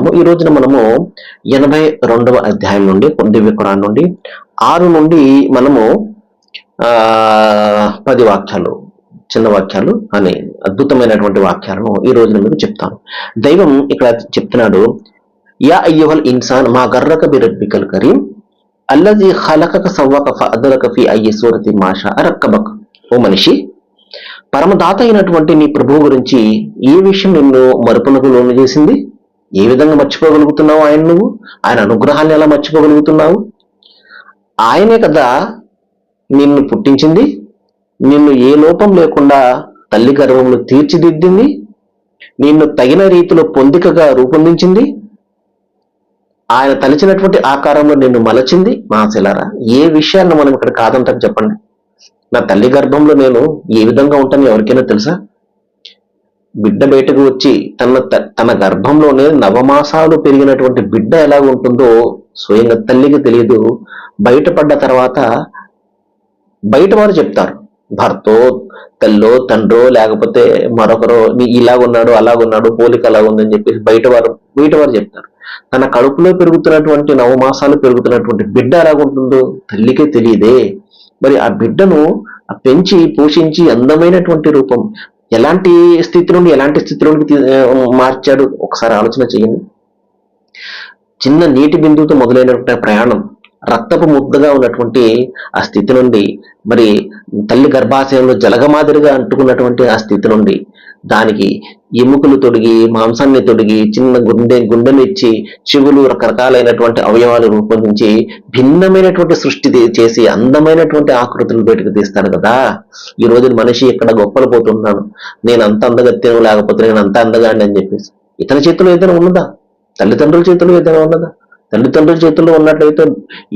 చెప్పుకుందాము. ఈ రోజున మనము 82వ అధ్యాయం నుండి దివ్య ఖురాన్ నుండి 6 నుండి మనము 10 వాక్యాలు, చిన్న వాక్యాలు అనే అద్భుతమైనటువంటి వాక్యాలను ఈ రోజున మీకు చెప్తాను. దైవం ఇక్కడ చెప్తున్నాడు, యా అయ్యుహల్ ఇన్సాన్ మా గర్రక బిరబ్బికల్ కరీం అల్లజీ ఖలకక సవ్వక ఫఅదలక ఫీ అయ్యి సూరతి మాషా రక్కబక్. ఓ మనిషి, పరమదాత అయినటువంటి నీ ప్రభువు గురించి ఏ విషయం నిన్ను మరుపునకు లోను చేసింది? ఏ విధంగా మర్చిపోగలుగుతున్నావు ఆయన? నువ్వు ఆయన అనుగ్రహాన్ని ఎలా మర్చిపోగలుగుతున్నావు? ఆయనే కదా నిన్ను పుట్టించింది, నిన్ను ఏ లోపం లేకుండా తల్లి గర్భంలో తీర్చిదిద్దింది, నిన్ను తగిన రీతిలో పొందికగా రూపొందించింది, ఆయన తలిచినటువంటి ఆకారంలో నిన్ను మలచింది. మాసెలారా, ఏ విషయాన్ని మనం ఇక్కడ కాదంటాం చెప్పండి? నా తల్లి గర్భంలో నేను ఏ విధంగా ఉంటాను ఎవరికైనా తెలుసా? బిడ్డ బయటకు వచ్చి తన గర్భంలోనే నవమాసాలు పెరిగినటువంటి బిడ్డ ఎలా ఉంటుందో స్వయంగా తల్లికి తెలియదు. బయటపడ్డ తర్వాత బయట వారు చెప్తారు, భర్తో తల్లో తండ్రో లేకపోతే మరొకరో ఇలాగున్నాడు అలాగున్నాడు పోలిక అలాగుందని చెప్పేసి బయట వారు చెప్తారు. తన కడుపులో పెరుగుతున్నటువంటి నవమాసాలు పెరుగుతున్నటువంటి బిడ్డ ఎలాగుంటుందో తల్లికే తెలియదే. మరి ఆ బిడ్డను పెంచి పోషించి అందమైనటువంటి రూపం ఎలాంటి స్థితి నుండి ఎలాంటి స్థితిలోకి మార్చాడు ఒకసారి ఆలోచన చేయండి. చిన్న నీటి బిందువుతో మొదలైనటువంటి ప్రయాణం రక్తపు ముద్దగా ఉన్నటువంటి ఆ స్థితి నుండి, మరి తల్లి గర్భాశయంలో జలగమాదిరిగా అంటుకున్నటువంటి ఆ స్థితి నుండి దానికి ఎముకలు తొడిగి మాంసాన్ని తొడిగి చిన్న గుండెలు ఇచ్చి చెవులు రకరకాలైనటువంటి అవయవాలు రూపొందించి భిన్నమైనటువంటి సృష్టి చేసి అందమైనటువంటి ఆకృతులు బయటకు తీస్తాడు కదా. ఈ రోజు మనిషి ఇక్కడ గొప్పలు పోతున్నాను, నేను అంత అందగత్తెను లేకపోతే నేను అంత అందగాండి అని చెప్పేసి. ఇతని చేతిలో ఏదైనా ఉన్నదా? తల్లిదండ్రుల చేతిలో ఏదైనా ఉన్నదా? తల్లిదండ్రుల చేతుల్లో ఉన్నట్లయితే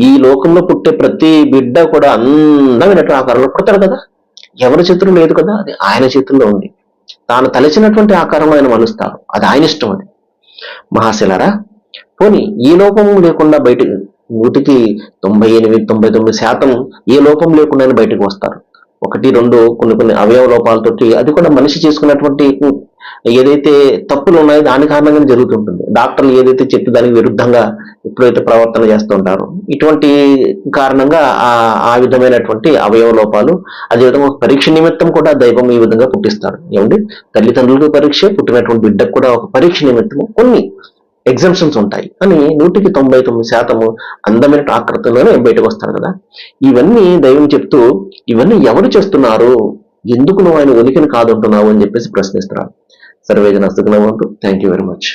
ఈ లోకంలో పుట్టే ప్రతి బిడ్డ కూడా అందమైనటువంటి ఆకారంలో పుడతాడు కదా. ఎవరి చేతుల్లో లేదు కదా, అది ఆయన చేతుల్లో ఉంది. తాను తలచినటువంటి ఆకారంలో ఆయన మలుస్తారు, అది ఆయన ఇష్టం. అది మహాశిలారా, పోనీ ఈ లోపం లేకుండా బయటకు 98-99% ఏ లోపం లేకుండా బయటకు వస్తారు. 1-2 కొన్ని అవయవ లోపాలతోటి, అది కూడా మనిషి చేసుకున్నటువంటి ఏదైతే తప్పులు ఉన్నాయో దాని కారణంగా జరుగుతుంటుంది. డాక్టర్లు ఏదైతే చెప్పి దానికి విరుద్ధంగా ఎప్పుడైతే ప్రవర్తన చేస్తూ ఉంటారో ఇటువంటి కారణంగా ఆ విధమైనటువంటి అవయవ లోపాలు, అదేవిధంగా పరీక్ష నిమిత్తం కూడా దైవం ఈ విధంగా పుట్టిస్తారు. ఏమండి, తల్లిదండ్రులకు పరీక్ష, పుట్టినటువంటి బిడ్డకు కూడా ఒక పరీక్ష నిమిత్తము కొన్ని ఎగ్జామ్షన్స్ ఉంటాయి. అని 99% అందమైన ఆకృతిలోనే బయటకు వస్తారు కదా. ఇవన్నీ దైవం చెప్తూ, ఇవన్నీ ఎవరు చేస్తున్నారు, ఎందుకు నువ్వు ఆయన ఉనికిని కాదంటున్నావు అని చెప్పేసి ప్రశ్నిస్తున్నారు. సర్వేజన Sukhinobhavantu. Thank you very much.